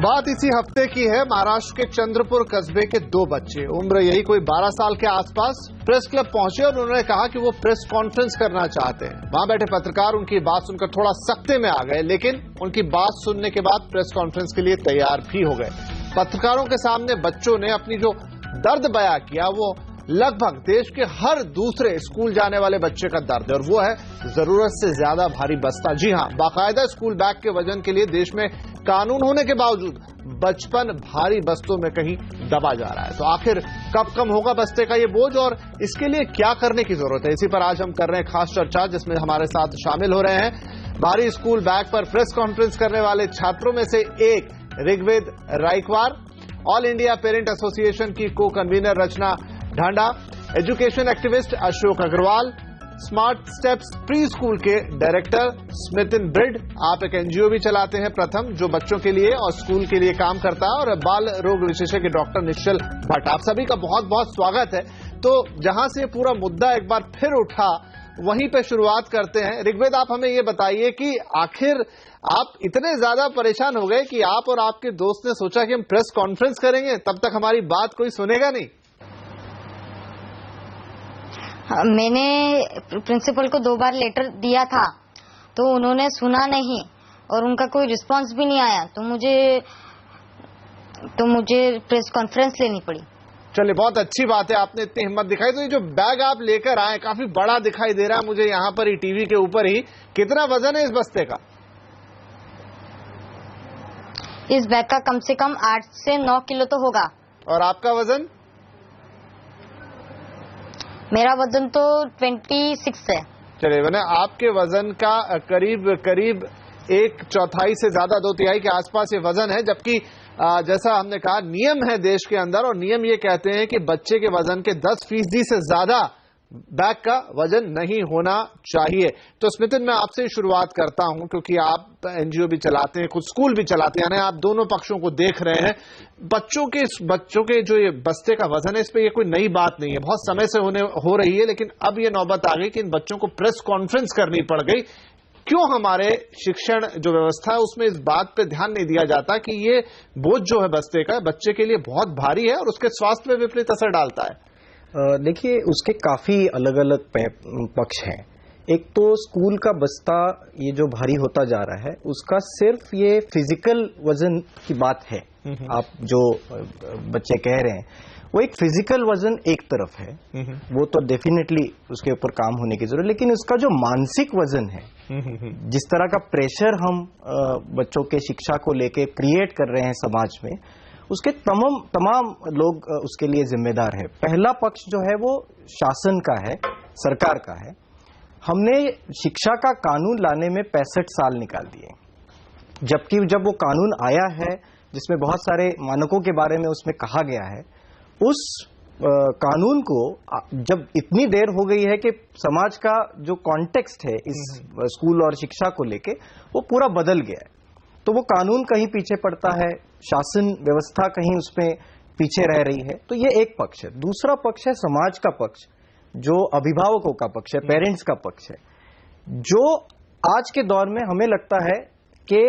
बात इसी हफ्ते की है। महाराष्ट्र के चंद्रपुर कस्बे के दो बच्चे, उम्र यही कोई 12 साल के आसपास, प्रेस क्लब पहुंचे और उन्होंने कहा कि वो प्रेस कॉन्फ्रेंस करना चाहते हैं। वहां बैठे पत्रकार उनकी बात सुनकर थोड़ा सख्ते में आ गए, लेकिन उनकी बात सुनने के बाद प्रेस कॉन्फ्रेंस के लिए तैयार भी हो गए। पत्रकारों के सामने बच्चों ने अपनी जो दर्द बयां किया वो लगभग देश के हर दूसरे स्कूल जाने वाले बच्चे का दर्द है, और वो है जरूरत से ज्यादा भारी बस्ता। जी हां, बाकायदा स्कूल बैग के वजन के लिए देश में कानून होने के बावजूद बचपन भारी बस्तों में कहीं दबा जा रहा है। तो आखिर कब कम होगा बस्ते का ये बोझ और इसके लिए क्या करने की जरूरत है, इसी पर आज हम कर रहे हैं खास चर्चा, जिसमें हमारे साथ शामिल हो रहे हैं भारी स्कूल बैग पर प्रेस कॉन्फ्रेंस करने वाले छात्रों में से एक Rigved Raikwar, all India parent association की को convener Rachna Dhanda, education activist Ashok Agarwal, smart steps pre school के डायरेक्टर स्मितिन ब्रिड, आप एक एनजीओ भी चलाते हैं प्रथम, जो बच्चों के लिए और स्कूल के लिए काम करता है, और बाल रोग विशेषज्ञ डॉक्टर निश्चल भट्ट। आप सभी का बहुत बहुत स्वागत है। तो जहां से पूरा मुद्दा एक बार फिर उठा, वहीं पे शुरुआत करते हैं। ऋग्वेद, आप हमें ये बताइए कि आखिर आप इतने ज्यादा परेशान हो गए कि आप और आपके दोस्त ने सोचा कि हम प्रेस कॉन्फ्रेंस करेंगे, तब तक हमारी बात कोई सुनेगा नहीं। मैंने प्रिंसिपल को 2 बार लेटर दिया था, तो उन्होंने सुना नहीं और उनका कोई रिस्पांस भी नहीं आया, तो मुझे प्रेस कॉन्फ्रेंस लेनी पड़ी। चलिए, बहुत अच्छी बात है, आपने इतनी हिम्मत दिखाई। तो ये जो बैग आप लेकर आए काफी बड़ा दिखाई दे रहा है मुझे यहाँ पर ही, टीवी के ऊपर ही। कितना वजन है इस बस्ते का? इस बैग का कम से कम 8 से 9 किलो तो होगा। और आपका वजन? मेरा वजन तो 26 है। चलिए, मैंने आपके वजन का करीब 1/4 से ज्यादा 2/3 के आसपास ये वजन है, जबकि जैसा हमने कहा नियम है देश के अंदर, और नियम ये कहते हैं कि बच्चे के वजन के 10% से ज्यादा बैग का वजन नहीं होना चाहिए। तो स्मितिन, मैं आपसे शुरुआत करता हूं, क्योंकि आप एनजीओ भी चलाते हैं, खुद स्कूल भी चलाते हैं, यानी आप दोनों पक्षों को देख रहे हैं। बच्चों के जो ये बस्ते का वजन है, इस पे ये कोई नई बात नहीं है, बहुत समय से हो रही है, लेकिन अब ये नौबत आ गई कि इन बच्चों को प्रेस कॉन्फ्रेंस करनी पड़ गई। क्यों हमारे शिक्षण जो व्यवस्था है उसमें इस बात पे ध्यान नहीं दिया जाता कि ये बोझ जो है बस्ते का, बच्चे के लिए बहुत भारी है और उसके स्वास्थ्य पे विपरीत असर डालता है? देखिए, उसके काफी अलग अलग पक्ष हैं। एक तो स्कूल का बस्ता ये जो भारी होता जा रहा है, उसका सिर्फ ये फिजिकल वजन की बात है। आप जो बच्चे कह रहे हैं वो एक फिजिकल वजन एक तरफ है, वो तो डेफिनेटली उसके ऊपर काम होने की जरूरत है, लेकिन उसका जो मानसिक वजन है, जिस तरह का प्रेशर हम बच्चों के शिक्षा को लेके क्रिएट कर रहे हैं समाज में, उसके तमाम लोग उसके लिए जिम्मेदार है। पहला पक्ष जो है वो शासन का है, सरकार का है। हमने शिक्षा का कानून लाने में 65 साल निकाल दिए, जबकि जब वो कानून आया है जिसमें बहुत सारे मानकों के बारे में उसमें कहा गया है, उस कानून को जब इतनी देर हो गई है कि समाज का जो कॉन्टेक्स्ट है इस स्कूल और शिक्षा को लेके वो पूरा बदल गया है, तो वो कानून कहीं पीछे पड़ता है, शासन व्यवस्था कहीं उसमें पीछे रह रही है। तो ये एक पक्ष है। दूसरा पक्ष है समाज का पक्ष, जो अभिभावकों का पक्ष है, पेरेंट्स का पक्ष है, जो आज के दौर में हमें लगता है कि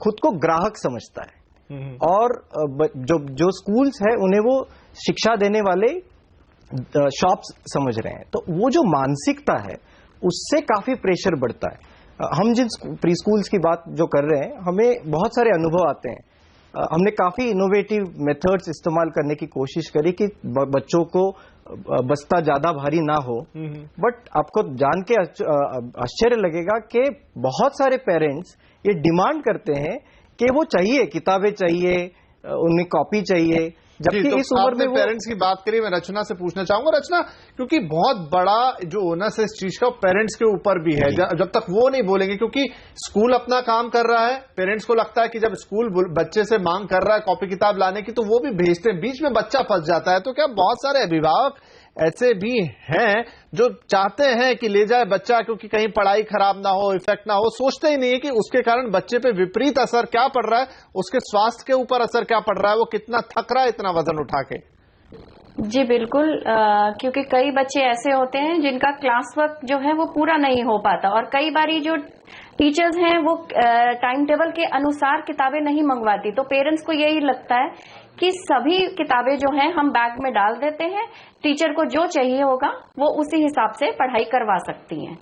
खुद को ग्राहक समझता है, और जो स्कूल्स है उन्हें वो शिक्षा देने वाले शॉप्स समझ रहे हैं। तो वो जो मानसिकता है उससे काफी प्रेशर बढ़ता है। हम जिन प्री स्कूल्स की बात जो कर रहे हैं, हमें बहुत सारे अनुभव आते हैं। हमने काफी इनोवेटिव मेथड्स इस्तेमाल करने की कोशिश करी कि बच्चों को बस्ता ज्यादा भारी ना हो, बट आपको जान के आश्चर्य लगेगा कि बहुत सारे पेरेंट्स ये डिमांड करते हैं कि वो चाहिए, किताबें चाहिए, उन्हें कॉपी चाहिए, जबकि इस उम्र में पेरेंट्स की बात करी। मैं रचना से पूछना चाहूंगा, रचना, क्योंकि बहुत बड़ा जो ओनस है इस चीज का पेरेंट्स के ऊपर भी है, जब तक वो नहीं बोलेंगे, क्योंकि स्कूल अपना काम कर रहा है, पेरेंट्स को लगता है कि जब स्कूल बच्चे से मांग कर रहा है कॉपी किताब लाने की, तो वो भी भेजते हैं, बीच में बच्चा फंस जाता है। तो क्या बहुत सारे अभिभावक ऐसे भी हैं जो चाहते हैं कि ले जाए बच्चा, क्योंकि कहीं पढ़ाई खराब ना हो, इफेक्ट ना हो, सोचते ही नहीं है कि उसके कारण बच्चे पे विपरीत असर क्या पड़ रहा है, उसके स्वास्थ्य के ऊपर असर क्या पड़ रहा है, वो कितना थक रहा है इतना वजन उठा के। जी बिल्कुल, क्योंकि कई बच्चे ऐसे होते हैं जिनका क्लास वर्क जो है वो पूरा नहीं हो पाता, और कई बारी जो टीचर्स हैं वो टाइम टेबल के अनुसार किताबें नहीं मंगवाती, तो पेरेंट्स को यही लगता है कि सभी किताबें जो हैं हम बैग में डाल देते हैं, टीचर को जो चाहिए होगा वो उसी हिसाब से पढ़ाई करवा सकती हैं।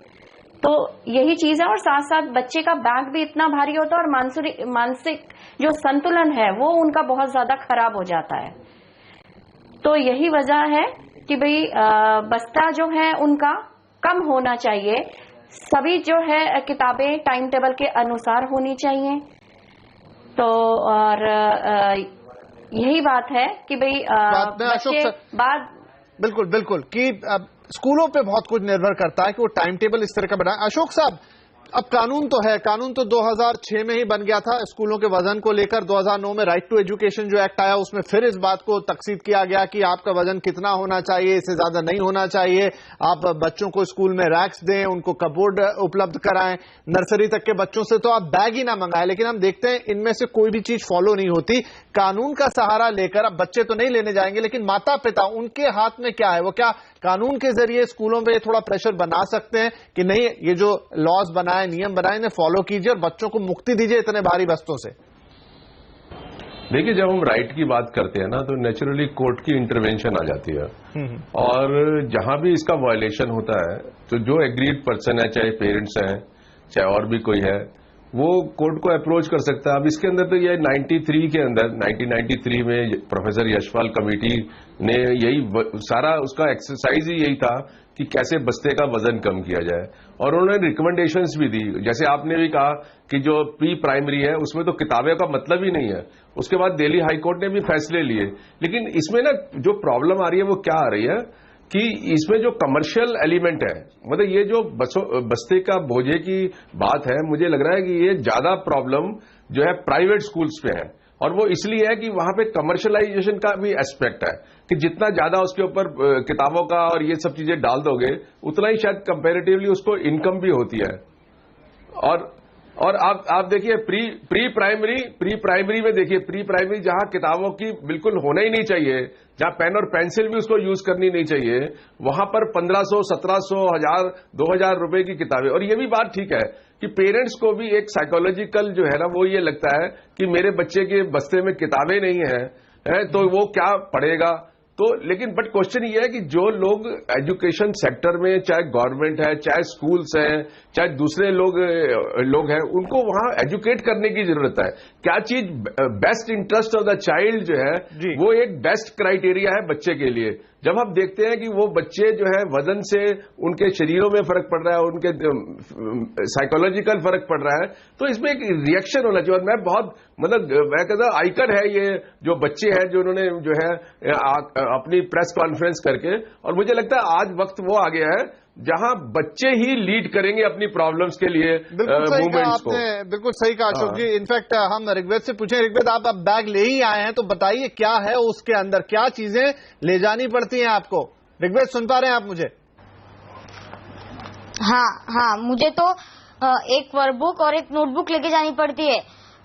तो यही चीज है, और साथ साथ बच्चे का बैग भी इतना भारी होता है और मानसिक जो संतुलन है वो उनका बहुत ज्यादा खराब हो जाता है। तो यही वजह है कि भाई बस्ता जो है उनका कम होना चाहिए, सभी जो है किताबें टाइम टेबल के अनुसार होनी चाहिए। तो और यही बात है कि भाई बच्चे बाद बिल्कुल बिल्कुल कि स्कूलों पे बहुत कुछ निर्भर करता है कि वो टाइम टेबल इस तरह का बनाए। अशोक साहब, अब कानून तो है, कानून तो 2006 में ही बन गया था स्कूलों के वजन को लेकर। 2009 में राइट टू एजुकेशन जो एक्ट आया उसमें फिर इस बात को तकसीद किया गया कि आपका वजन कितना होना चाहिए, इससे ज्यादा नहीं होना चाहिए। आप बच्चों को स्कूल में रैक्स दें, उनको कपबोर्ड उपलब्ध कराएं, नर्सरी तक के बच्चों से तो आप बैग ही ना मंगाएं। लेकिन हम देखते हैं इनमें से कोई भी चीज फॉलो नहीं होती। कानून का सहारा लेकर अब बच्चे तो नहीं लेने जाएंगे, लेकिन माता पिता उनके हाथ में क्या है? वो क्या कानून के जरिए स्कूलों में थोड़ा प्रेशर बना सकते हैं कि नहीं, ये जो लॉज बनाए, नियम बनाए, इन्हें फॉलो कीजिए और बच्चों को मुक्ति दीजिए इतने भारी बस्तों से? देखिए, जब हम राइट की बात करते हैं ना तो नेचुरली कोर्ट की इंटरवेंशन आ जाती है, और जहां भी इसका वायलेशन होता है तो जो एग्रीड पर्सन है, चाहे पेरेंट्स हैं चाहे और भी कोई है, वो कोर्ट को अप्रोच कर सकता है। अब इसके अंदर तो ये 1993 के अंदर 1993 में प्रोफेसर यशपाल कमेटी ने यही सारा उसका एक्सरसाइज ही यही था कि कैसे बस्ते का वजन कम किया जाए, और उन्होंने रिकमेंडेशंस भी दी। जैसे आपने भी कहा कि जो प्री प्राइमरी है उसमें तो किताबें का मतलब ही नहीं है। उसके बाद दिल्ली हाईकोर्ट ने भी फैसले लिए, लेकिन इसमें ना जो प्रॉब्लम आ रही है वो क्या आ रही है कि इसमें जो कमर्शियल एलिमेंट है, मतलब ये जो बस्ते का बोझे की बात है, मुझे लग रहा है कि ये ज्यादा प्रॉब्लम जो है प्राइवेट स्कूल्स पे है, और वो इसलिए है कि वहां पे कमर्शलाइजेशन का भी एस्पेक्ट है कि जितना ज्यादा उसके ऊपर किताबों का और ये सब चीजें डाल दोगे उतना ही शायद कंपैरेटिवली उसको इनकम भी होती है। और आप देखिए प्री प्राइमरी में देखिए, प्री प्राइमरी जहां किताबों की बिल्कुल होना ही नहीं चाहिए, जहां पेन और पेंसिल भी उसको यूज करनी नहीं चाहिए, वहां पर 1500, 1700, 1000, 2000 रुपए की किताबें। और ये भी बात ठीक है कि पेरेंट्स को भी एक साइकोलॉजिकल जो है ना वो ये लगता है कि मेरे बच्चे के बस्ते में किताबें नहीं है तो वो क्या पढ़ेगा। तो लेकिन बट क्वेश्चन ये है कि जो लोग एजुकेशन सेक्टर में, चाहे गवर्नमेंट है, चाहे स्कूल्स हैं, चाहे दूसरे लोग हैं, उनको वहां एजुकेट करने की जरूरत है। क्या चीज best interest of the child जो है वो एक बेस्ट क्राइटेरिया है बच्चे के लिए। जब हम देखते हैं कि वो बच्चे जो है वजन से उनके शरीरों में फर्क पड़ रहा है, उनके साइकोलॉजिकल फर्क पड़ रहा है, तो इसमें एक रिएक्शन होना चाहिए। और मैं बहुत मैं कहता हूं आइकन है ये जो बच्चे हैं जो उन्होंने जो है अपनी प्रेस कॉन्फ्रेंस करके, और मुझे लगता है आज वक्त वो आ गया है जहां बच्चे ही लीड करेंगे अपनी प्रॉब्लम्स के लिए मूवमेंट्स को। बिल्कुल सही कहा अशोक जी। इनफैक्ट हम ऋग्वेद से पूछे, ऋग्वेद आप अब बैग ले ही आए हैं तो बताइए क्या है उसके अंदर, क्या चीजें ले जानी पड़ती हैं आपको? ऋग्वेद सुन पा रहे हैं आप मुझे? हाँ, मुझे तो एक वर्कबुक और एक नोटबुक लेके जानी पड़ती है,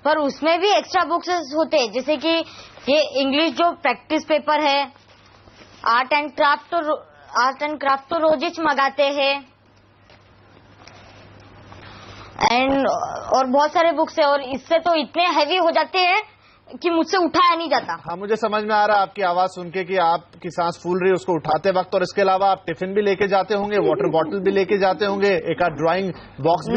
पर उसमें भी एक्स्ट्रा बुक्स होते हैं, जैसे कि ये इंग्लिश जो प्रैक्टिस पेपर है, आर्ट एंड क्राफ्ट तो रोज ही मंगाते हैं, और बहुत सारे बुक्स है, और इससे तो इतने हैवी हो जाते हैं कि मुझसे उठाया नहीं जाता। हाँ, मुझे समझ में आ रहा है आपकी आवाज सुन के कि आपकी सांस फूल रही है उसको उठाते वक्त। और इसके अलावा आप टिफिन भी लेके जाते होंगे, वाटर बॉटल भी लेके जाते होंगे, एक आध ड्राइंग बॉक्स भी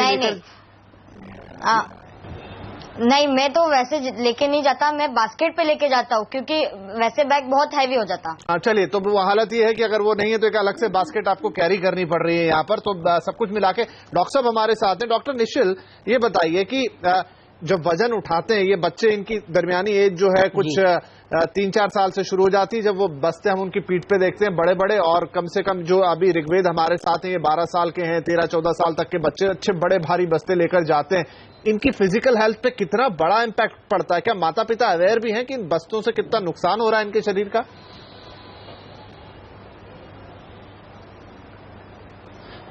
नहीं, मैं तो वैसे लेके नहीं जाता, मैं बास्केट पे लेके जाता हूँ, क्योंकि वैसे बैग बहुत हैवी हो जाता। चलिए, तो वो हालत ये है कि अगर वो नहीं है तो एक अलग से बास्केट आपको कैरी करनी पड़ रही है यहाँ पर। तो सब कुछ मिला के डॉक्टर साहब हमारे साथ हैं। डॉक्टर निश्चल, ये बताइए कि जब वजन उठाते हैं ये बच्चे, इनकी दरमियानी एज जो है कुछ 3-4 साल से शुरू हो जाती है। जब वो बस्ते हम उनकी पीठ पे देखते हैं बड़े बड़े, और कम से कम जो अभी ऋग्वेद हमारे साथ हैं ये 12 साल के हैं, 13-14 साल तक के बच्चे अच्छे बड़े भारी बस्ते लेकर जाते हैं। इनकी फिजिकल हेल्थ पे कितना बड़ा इम्पैक्ट पड़ता है? क्या माता पिता अवेयर भी हैं कि इन बस्तों से कितना नुकसान हो रहा है इनके शरीर का?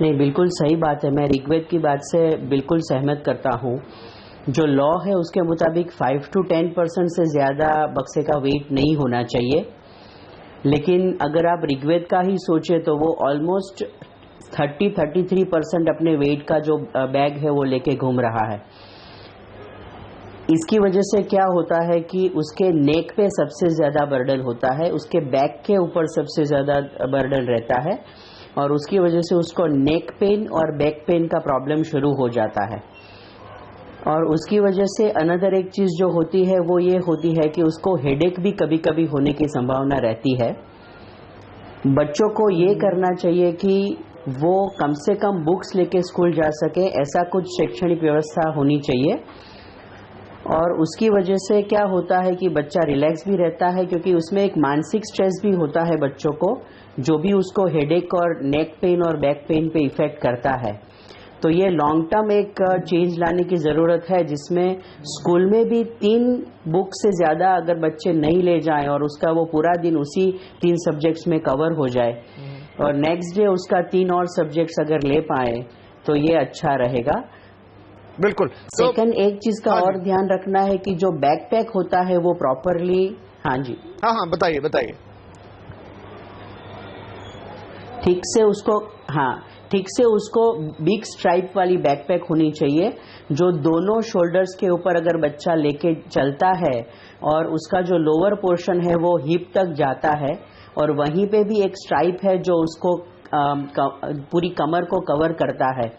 नहीं, बिल्कुल सही बात है। मैं ऋग्वेद की बात से बिल्कुल सहमत करता हूँ। जो लॉ है उसके मुताबिक 5 to 10% से ज्यादा बक्से का वेट नहीं होना चाहिए, लेकिन अगर आप ऋग्वेद का ही सोचे तो वो ऑलमोस्ट 30-33% अपने वेट का जो बैग है वो लेके घूम रहा है। इसकी वजह से क्या होता है कि उसके नेक पे सबसे ज्यादा बर्डन होता है, उसके बैक के ऊपर सबसे ज्यादा बर्डन रहता है और उसकी वजह से उसको नेक पेन और बैक पेन का प्रॉब्लम शुरू हो जाता है। और उसकी वजह से अनदर एक चीज जो होती है वो ये होती है कि उसको हेडेक भी कभी कभी होने की संभावना रहती है। बच्चों को ये करना चाहिए कि वो कम से कम बुक्स लेके स्कूल जा सके, ऐसा कुछ शैक्षणिक व्यवस्था होनी चाहिए। और उसकी वजह से क्या होता है कि बच्चा रिलैक्स भी रहता है, क्योंकि उसमें एक मानसिक स्ट्रेस भी होता है बच्चों को, जो भी उसको हेडेक और नेक पेन और बैक पेन पे इफेक्ट करता है। तो ये लॉन्ग टर्म एक चेंज लाने की ज़रूरत है, जिसमें स्कूल में भी 3 बुक से ज़्यादा अगर बच्चे नहीं ले जाएं और उसका वो पूरा दिन उसी 3 सब्जेक्ट्स में कवर हो जाए और नेक्स्ट डे उसका 3 और सब्जेक्ट्स अगर ले पाए तो ये अच्छा रहेगा। बिल्कुल। सेकंड एक चीज का और ध्यान रखना है कि जो बैकपैक होता है वो प्रॉपरली, हाँ जी, हाँ बताइए बताइए। ठीक से उसको बिग स्ट्राइप वाली बैकपैक होनी चाहिए, जो दोनों शोल्डर्स के ऊपर अगर बच्चा लेके चलता है और उसका जो लोअर पोर्शन है वो हिप तक जाता है और वहीं पे भी एक स्ट्राइप है जो उसको पूरी कमर को कवर करता है।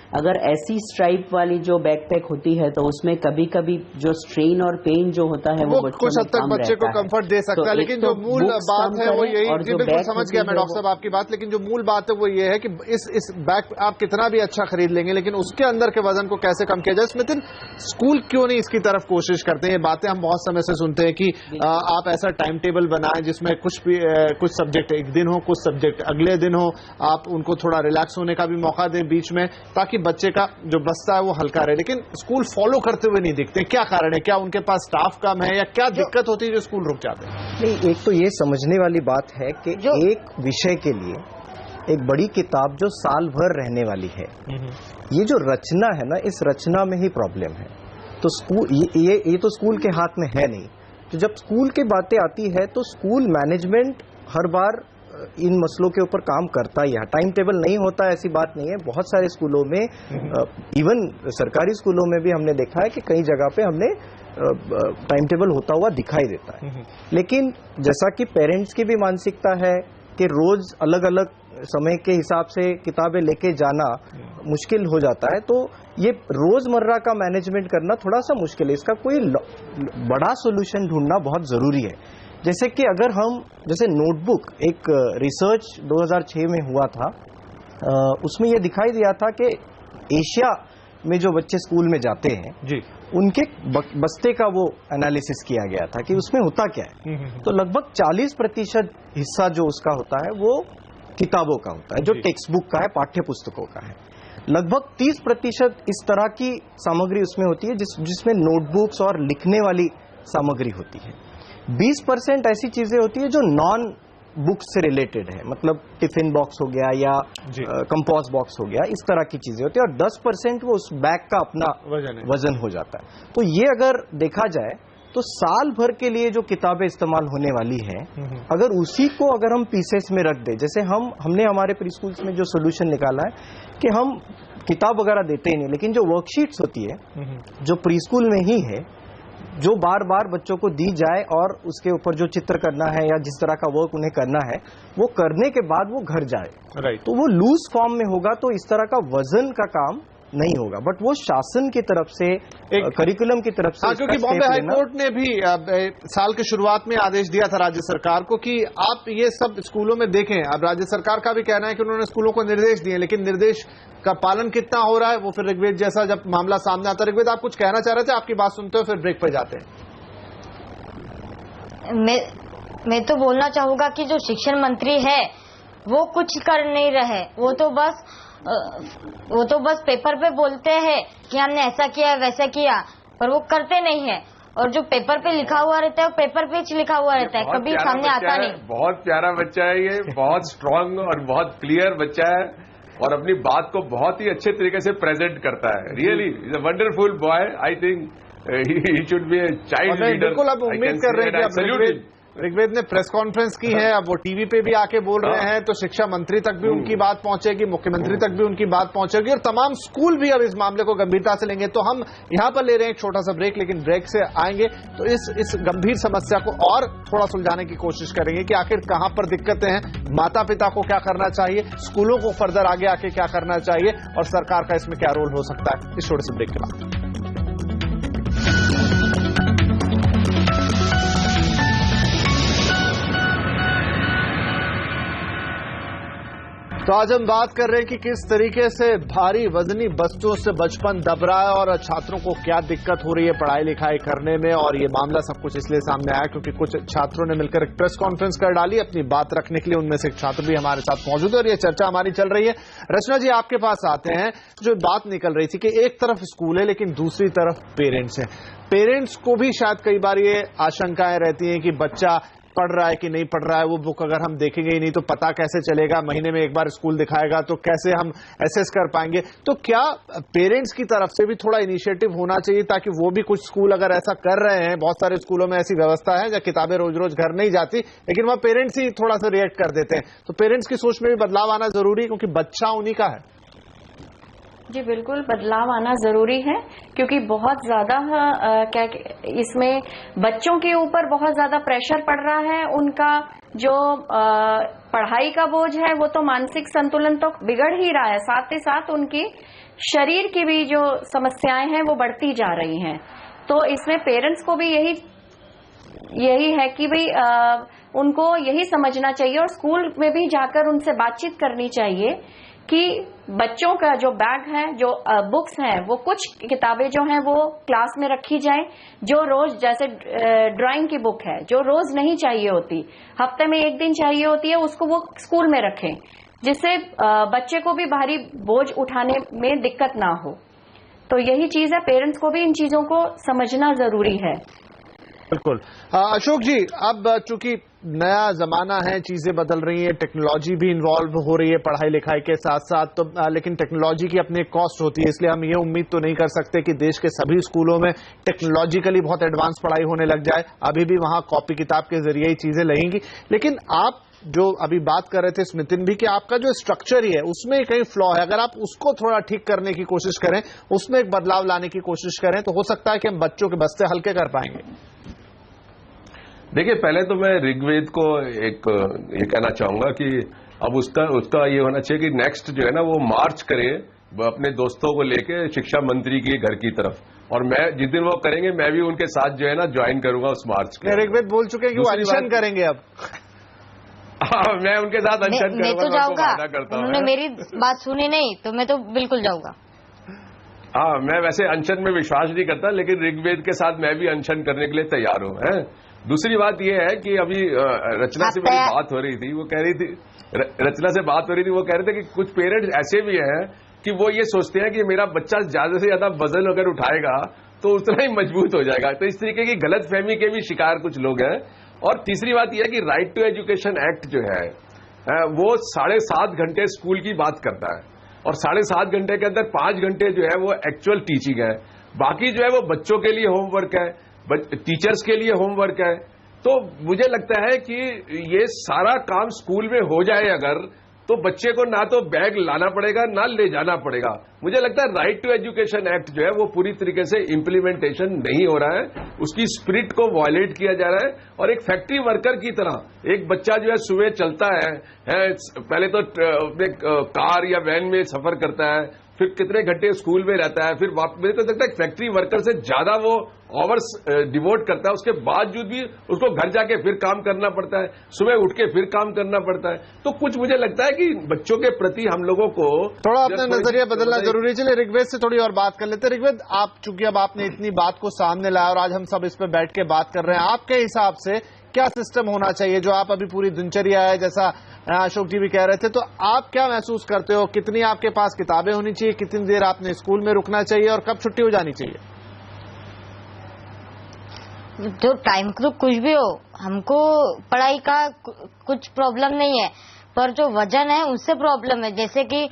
अगर ऐसी स्ट्राइप वाली जो बैकपैक होती है तो उसमें कभी कभी जो स्ट्रेन और पेन जो होता है वो कुछ हद तक बच्चे को कंफर्ट दे सकता है, लेकिन जो मूल बात है वो यही, जी बिल्कुल समझ गया मैं डॉक्टर साहब आपकी बात, लेकिन जो मूल बात है वो ये है कि इस बैग आप कितना भी अच्छा खरीद लेंगे लेकिन उसके अंदर के वजन को कैसे कम किया जाए। स्मितिन, स्कूल क्यों नहीं इसकी तरफ कोशिश करते हैं? ये बातें हम बहुत समय से सुनते हैं कि आप ऐसा टाइम टेबल बनाएं जिसमें कुछ सब्जेक्ट एक दिन हो, कुछ सब्जेक्ट अगले दिन हो, आप उनको थोड़ा रिलैक्स होने का भी मौका दें बीच में, ताकि बच्चे का जो बस्ता है वो हल्का रहे। लेकिन स्कूल फॉलो करते हुए नहीं दिखते, क्या कारण है? क्या उनके पास स्टाफ कम है या क्या दिक्कत होती है जो स्कूल रुक जाते हैं? नहीं, एक तो ये समझने वाली बात है कि एक विषय के लिए एक बड़ी किताब जो साल भर रहने वाली है, ये जो रचना है ना, इस रचना में ही प्रॉब्लम है। तो स्कूल ये तो स्कूल के हाथ में है नहीं। तो जब स्कूल की बातें आती है तो स्कूल मैनेजमेंट हर बार इन मसलों के ऊपर काम करता ही है। टाइम टेबल नहीं होता ऐसी बात नहीं है, बहुत सारे स्कूलों में, इवन सरकारी स्कूलों में भी हमने देखा है कि कई जगह पे हमने टाइम टेबल होता हुआ दिखाई देता है। लेकिन जैसा कि पेरेंट्स की भी मानसिकता है कि रोज अलग अलग समय के हिसाब से किताबें लेके जाना मुश्किल हो जाता है, तो ये रोजमर्रा का मैनेजमेंट करना थोड़ा सा मुश्किल है। इसका कोई बड़ा सोल्यूशन ढूंढना बहुत जरूरी है। जैसे कि अगर हम, जैसे नोटबुक, एक रिसर्च 2006 में हुआ था, उसमें यह दिखाई दिया था कि एशिया में जो बच्चे स्कूल में जाते हैं जी, उनके बस्ते का वो एनालिसिस किया गया था कि उसमें होता क्या है। तो लगभग 40% हिस्सा जो उसका होता है वो किताबों का होता है, जो टेक्स्ट बुक का है, पाठ्य पुस्तकों का है। लगभग 30% इस तरह की सामग्री उसमें होती है जिसमें नोटबुक्स और लिखने वाली सामग्री होती है। 20% ऐसी चीजें होती है जो नॉन बुक्स से रिलेटेड है, मतलब टिफिन बॉक्स हो गया या कंपोस्ट बॉक्स हो गया, इस तरह की चीजें होती है, और 10% वो उस बैग का अपना वजन हो जाता है। तो ये अगर देखा जाए तो साल भर के लिए जो किताबें इस्तेमाल होने वाली हैं, अगर उसी को अगर हम पीसेस में रख दें, जैसे हमने हमारे प्री स्कूल्स में जो सोल्यूशन निकाला है कि हम किताब वगैरह देते ही नहीं, लेकिन जो वर्कशीट्स होती है जो प्री स्कूल में ही है, जो बार बार बच्चों को दी जाए और उसके ऊपर जो चित्र करना है या जिस तरह का वर्क उन्हें करना है वो करने के बाद वो घर जाए, तो वो लूज फॉर्म में होगा, तो इस तरह का वजन का काम नहीं होगा। बट वो शासन की तरफ से, करिकुलम की तरफ से, क्योंकि बॉम्बे हाई कोर्ट ने भी साल की शुरुआत में आदेश दिया था राज्य सरकार को कि आप ये सब स्कूलों में देखें। अब राज्य सरकार का भी कहना है कि उन्होंने स्कूलों को निर्देश दिए, लेकिन निर्देश का पालन कितना हो रहा है वो फिर ऋग्वेद जैसा जब मामला सामने आता है। ऋग्वेद, आप कुछ कहना चाह रहे थे, आपकी बात सुनते हो फिर ब्रेक पर जाते हैं। मैं तो बोलना चाहूंगा कि जो शिक्षण मंत्री है वो कुछ कर नहीं रहे, वो तो बस पेपर पे बोलते हैं कि हमने ऐसा किया वैसा किया, पर वो करते नहीं है। और जो पेपर पे लिखा हुआ रहता है वो पेपर पे लिखा हुआ रहता है, कभी सामने आता नहीं। बहुत प्यारा बच्चा है ये, बहुत स्ट्रांग और बहुत क्लियर बच्चा है और अपनी बात को बहुत ही अच्छे तरीके से प्रेजेंट करता है। Really is a wonderful boy. I think he should be a child leader. बिल्कुल, आप उम्मीद कर रहे हैं कि ऋग्वेद ने प्रेस कॉन्फ्रेंस की है, अब वो टीवी पे भी आके बोल रहे हैं, तो शिक्षा मंत्री तक भी उनकी बात पहुंचेगी, मुख्यमंत्री तक भी उनकी बात पहुंचेगी और तमाम स्कूल भी अब इस मामले को गंभीरता से लेंगे। तो हम यहां पर ले रहे हैं एक छोटा सा ब्रेक, लेकिन ब्रेक से आएंगे तो इस गंभीर समस्या को और थोड़ा सुलझाने की कोशिश करेंगे कि आखिर कहां पर दिक्कतें हैं, माता पिता को क्या करना चाहिए, स्कूलों को फर्दर आगे आके क्या करना चाहिए और सरकार का इसमें क्या रोल हो सकता है, इस छोटे से ब्रेक के बाद। तो आज हम बात कर रहे हैं कि किस तरीके से भारी वजनी बस्तों से बचपन दब रहा है और छात्रों को क्या दिक्कत हो रही है पढ़ाई लिखाई करने में। और ये मामला सब कुछ इसलिए सामने आया क्योंकि कुछ छात्रों ने मिलकर एक प्रेस कॉन्फ्रेंस कर डाली अपनी बात रखने के लिए। उनमें से एक छात्र भी हमारे साथ मौजूद है और ये चर्चा हमारी चल रही है। रचना जी, आपके पास आते हैं। जो बात निकल रही थी कि एक तरफ स्कूल है लेकिन दूसरी तरफ पेरेंट्स हैं। पेरेंट्स को भी शायद कई बार ये आशंकाएं रहती हैं कि बच्चा पढ़ रहा है कि नहीं पढ़ रहा है, वो बुक अगर हम देखेंगे ही नहीं तो पता कैसे चलेगा, महीने में एक बार स्कूल दिखाएगा तो कैसे हम एसेस कर पाएंगे। तो क्या पेरेंट्स की तरफ से भी थोड़ा इनिशिएटिव होना चाहिए ताकि वो भी, कुछ स्कूल अगर ऐसा कर रहे हैं, बहुत सारे स्कूलों में ऐसी व्यवस्था है जहाँ किताबें रोज रोज घर नहीं जाती लेकिन वहां पेरेंट्स ही थोड़ा सा रिएक्ट कर देते हैं, तो पेरेंट्स की सोच में भी बदलाव आना जरूरी है क्योंकि बच्चा उन्हीं का है। जी बिल्कुल, बदलाव आना जरूरी है क्योंकि बहुत ज्यादा इसमें बच्चों के ऊपर बहुत ज्यादा प्रेशर पड़ रहा है। उनका जो पढ़ाई का बोझ है वो तो मानसिक संतुलन तो बिगड़ ही रहा है, साथ ही साथ उनकी शरीर की भी जो समस्याएं हैं वो बढ़ती जा रही हैं। तो इसमें पेरेंट्स को भी यही है कि भाई उनको यही समझना चाहिए और स्कूल में भी जाकर उनसे बातचीत करनी चाहिए कि बच्चों का जो बैग है, जो बुक्स हैं, वो कुछ किताबें जो हैं वो क्लास में रखी जाए, जो रोज, जैसे ड्राइंग की बुक है जो रोज नहीं चाहिए होती, हफ्ते में एक दिन चाहिए होती है, उसको वो स्कूल में रखें जिससे बच्चे को भी भारी बोझ उठाने में दिक्कत ना हो। तो यही चीज है, पेरेंट्स को भी इन चीजों को समझना जरूरी है। बिल्कुल। अशोक जी, अब चूंकि नया जमाना है, चीजें बदल रही हैं, टेक्नोलॉजी भी इन्वॉल्व हो रही है पढ़ाई लिखाई के साथ साथ, तो लेकिन टेक्नोलॉजी की अपनी कॉस्ट होती है, इसलिए हम ये उम्मीद तो नहीं कर सकते कि देश के सभी स्कूलों में टेक्नोलॉजिकली बहुत एडवांस पढ़ाई होने लग जाए। अभी भी वहां कॉपी किताब के जरिए ही चीजें लगेंगी। लेकिन आप जो अभी बात कर रहे थे स्मितिन भी, कि आपका जो स्ट्रक्चर ही है उसमें कहीं फ्लॉ है, अगर आप उसको थोड़ा ठीक करने की कोशिश करें, उसमें एक बदलाव लाने की कोशिश करें तो हो सकता है कि हम बच्चों के बस्ते हल्के कर पाएंगे। देखिए, पहले तो मैं ऋग्वेद को ये कहना चाहूंगा कि अब उसका ये होना चाहिए कि नेक्स्ट जो है ना वो मार्च करे अपने दोस्तों को लेके शिक्षा मंत्री के घर की तरफ, और मैं जिस दिन वो करेंगे मैं भी उनके साथ जो है ना ज्वाइन करूंगा उस मार्च के। ऋग्वेद बोल चुके हैं कि वो अनशन करेंगे अब। मैं उनके साथ अनशन करूंगा। मैं तो जाऊंगा, उन्होंने मेरी बात सुनी नहीं तो मैं तो बिल्कुल जाऊंगा। हाँ, मैं वैसे अनशन में विश्वास नहीं करता लेकिन ऋग्वेद के साथ मैं भी अनशन करने के लिए तैयार हूं। दूसरी बात यह है कि अभी रचना से मेरी बात हो रही थी, वो कह रही थी, रचना से बात हो रही थी, वो कह रहे थे कि कुछ पेरेंट्स ऐसे भी हैं कि वो ये सोचते हैं कि मेरा बच्चा ज्यादा से ज्यादा वजन अगर उठाएगा तो उतना ही मजबूत हो जाएगा। तो इस तरीके की गलतफहमी के भी शिकार कुछ लोग हैं। और तीसरी बात यह है कि राइट टू एजुकेशन एक्ट जो है वो 7.5 घंटे स्कूल की बात करता है और 7.5 घंटे के अंदर 5 घंटे जो है वो एक्चुअल टीचिंग है, बाकी जो है वो बच्चों के लिए होमवर्क है, टीचर्स के लिए होमवर्क है। तो मुझे लगता है कि ये सारा काम स्कूल में हो जाए अगर, तो बच्चे को ना तो बैग लाना पड़ेगा ना ले जाना पड़ेगा। मुझे लगता है राइट टू एजुकेशन एक्ट जो है वो पूरी तरीके से इम्प्लीमेंटेशन नहीं हो रहा है, उसकी स्पिरिट को वायलेट किया जा रहा है। और एक फैक्ट्री वर्कर की तरह एक बच्चा जो है सुबह चलता है पहले तो अपने कार या वैन में सफर करता है, फिर कितने घंटे स्कूल में रहता है, फिर मुझे तो लगता है फैक्ट्री वर्कर से ज्यादा वो आवर्स डिवोट करता है, उसके बावजूद भी उसको घर जाके फिर काम करना पड़ता है, सुबह उठ के फिर काम करना पड़ता है। तो कुछ मुझे लगता है कि बच्चों के प्रति हम लोगों को थोड़ा अपना नजरिया बदलना जरूरी है। चलिए ऋग्वेद से थोड़ी और बात कर लेते हैं। ऋग्वेद, आप चूंकि अब आपने इतनी बात को सामने लाया और आज हम सब इस पे बैठ के बात कर रहे हैं, आपके हिसाब से क्या सिस्टम होना चाहिए, जो आप अभी पूरी दिनचर्या है जैसा अशोक जी भी कह रहे थे, तो आप क्या महसूस करते हो, कितनी आपके पास किताबें होनी चाहिए, कितनी देर आपने स्कूल में रुकना चाहिए और कब छुट्टी हो जानी चाहिए? जो टाइम तो कुछ भी हो, हमको पढ़ाई का कुछ प्रॉब्लम नहीं है, पर जो वजन है उससे प्रॉब्लम है। जैसे कि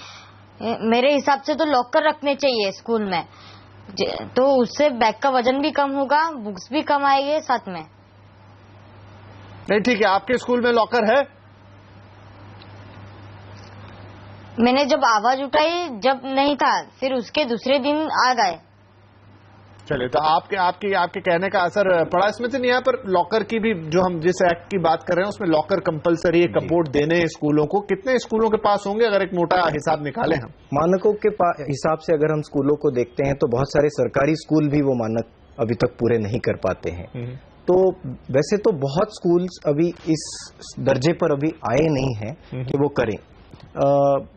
मेरे हिसाब से तो लॉकर रखने चाहिए स्कूल में, तो उससे बैग का वजन भी कम होगा, बुक्स भी कम आएंगे साथ में। नहीं ठीक है, आपके स्कूल में लॉकर है? मैंने जब आवाज उठाई जब नहीं था, फिर उसके दूसरे दिन आ गए। चलिए, तो आपके कहने का असर पड़ा इसमें से नहीं आया, पर लॉकर की भी जो हम जिस एक्ट की बात कर रहे हैं उसमें लॉकर कंपलसरी है, कपबोर्ड देने स्कूलों को। कितने स्कूलों के पास होंगे अगर एक मोटा हिसाब निकालें हम? मानकों के हिसाब से अगर हम स्कूलों को देखते हैं तो बहुत सारे सरकारी स्कूल भी वो मानक अभी तक पूरे नहीं कर पाते हैं। तो वैसे तो बहुत स्कूल्स अभी इस दर्जे पर अभी आए नहीं हैं कि वो करें।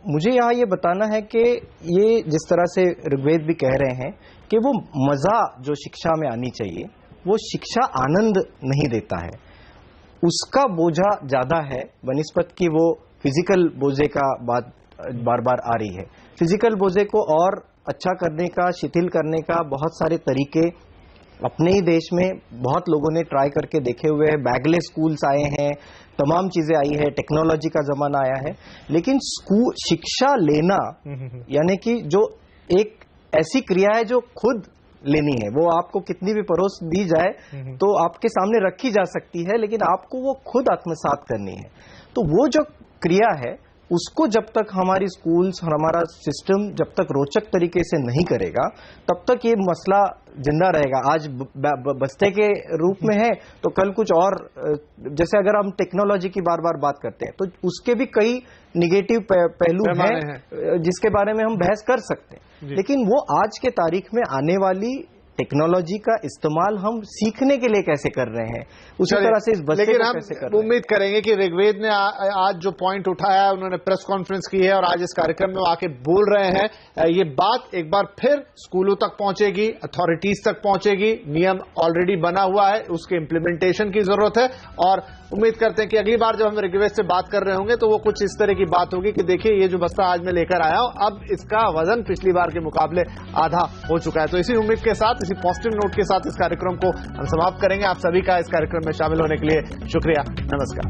मुझे यहाँ ये बताना है कि ये जिस तरह से ऋग्वेद भी कह रहे हैं कि वो मजा जो शिक्षा में आनी चाहिए, वो शिक्षा आनंद नहीं देता है, उसका बोझा ज्यादा है बनिस्बत की वो फिजिकल बोझे का बात बार बार आ रही है। फिजिकल बोझे को और अच्छा करने का, शिथिल करने का बहुत सारे तरीके अपने ही देश में बहुत लोगों ने ट्राई करके देखे हुए हैं। बैगलेस स्कूल्स आए हैं, तमाम चीजें आई है, टेक्नोलॉजी का जमाना आया है, लेकिन स्कूल शिक्षा लेना यानी कि जो एक ऐसी क्रिया है जो खुद लेनी है, वो आपको कितनी भी परोस दी जाए तो आपके सामने रखी जा सकती है, लेकिन आपको वो खुद आत्मसात करनी है। तो वो जो क्रिया है उसको जब तक हमारी स्कूल्स, हमारा सिस्टम जब तक रोचक तरीके से नहीं करेगा, तब तक ये मसला जिंदा रहेगा। आज बस्ते के रूप में है तो कल कुछ और, जैसे अगर हम टेक्नोलॉजी की बार बार बात करते हैं तो उसके भी कई निगेटिव पहलू हैं जिसके बारे में हम बहस कर सकते हैं, लेकिन वो आज के तारीख में आने वाली टेक्नोलॉजी का इस्तेमाल हम सीखने के लिए कैसे कर रहे हैं, उसी तरह से इस बच्चे को कैसे कर रहे हैं। उम्मीद करेंगे कि ऋग्वेद ने आज जो पॉइंट उठाया है, उन्होंने प्रेस कॉन्फ्रेंस की है और आज इस कार्यक्रम में आके बोल रहे हैं, ये बात एक बार फिर स्कूलों तक पहुंचेगी, अथॉरिटीज तक पहुंचेगी। नियम ऑलरेडी बना हुआ है, उसके इम्प्लीमेंटेशन की जरूरत है और उम्मीद करते हैं कि अगली बार जब हम ऋग्वेद से बात कर रहे होंगे तो वो कुछ इस तरह की बात होगी कि देखिए ये जो बस्ता आज मैं लेकर आया हूं, अब इसका वजन पिछली बार के मुकाबले आधा हो चुका है। तो इसी उम्मीद के साथ, इसी पॉजिटिव नोट के साथ इस कार्यक्रम को हम समाप्त करेंगे। आप सभी का इस कार्यक्रम में शामिल होने के लिए शुक्रिया। नमस्कार।